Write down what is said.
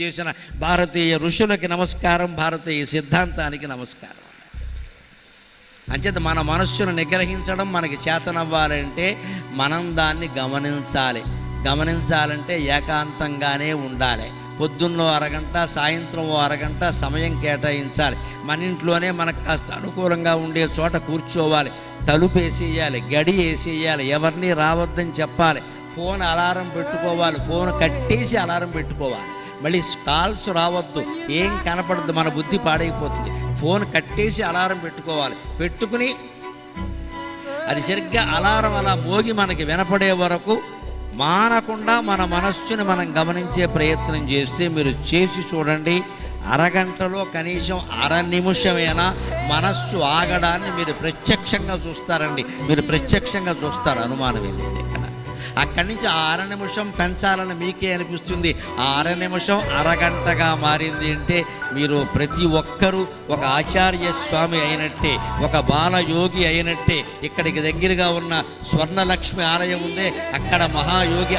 చేసిన భారతీయ ఋషులకి నమస్కారం, భారతీయ సిద్ధాంతానికి నమస్కారం. అంచేత మన మనస్సును నిగ్రహించడం మనకి చేతనవ్వాలంటే మనం దాన్ని గమనించాలంటే ఏకాంతంగానే ఉండాలి. పొద్దున్నో అరగంట, సాయంత్రం అరగంట సమయం కేటాయించాలి. మన ఇంట్లోనే మనకు కాస్త అనుకూలంగా ఉండే చోట కూర్చోవాలి, తలుపు వేసేయాలి, గడి వేసేయాలి, ఎవరిని రావద్దని చెప్పాలి, ఫోన్ అలారం పెట్టుకోవాలి, ఫోన్ కట్టేసి అలారం పెట్టుకోవాలి. మళ్ళీ కాల్స్ రావద్దు, ఏం కనపడద్దు, మన బుద్ధి పాడైపోతుంది. ఫోన్ కట్టేసి అలారం పెట్టుకోవాలి. పెట్టుకుని అది సరిగ్గా అలారం అలా మోగి మనకి వినపడే వరకు మానకుండా మన మనస్సుని మనం గమనించే ప్రయత్నం చేస్తే మీరు చేసి చూడండి. అరగంటలో కనీసం అర నిమిషమైనా మనస్సు ఆగడాన్ని మీరు ప్రత్యక్షంగా చూస్తారండి. మీరు ప్రత్యక్షంగా చూస్తారు, అనుమానమే లేదు. ఇక్కడ అక్కడి నుంచి ఆ అర నిమిషం పెంచాలని మీకే అనిపిస్తుంది. ఆ అర నిమిషం అరగంటగా మారింది అంటే మీరు ప్రతి ఒక్కరూ ఒక ఆచార్య స్వామి అయినట్టే, ఒక బాలయోగి అయినట్టే. ఇక్కడికి దగ్గరగా ఉన్న స్వర్ణలక్ష్మి ఆలయం ఉందే, అక్కడ మహాయోగి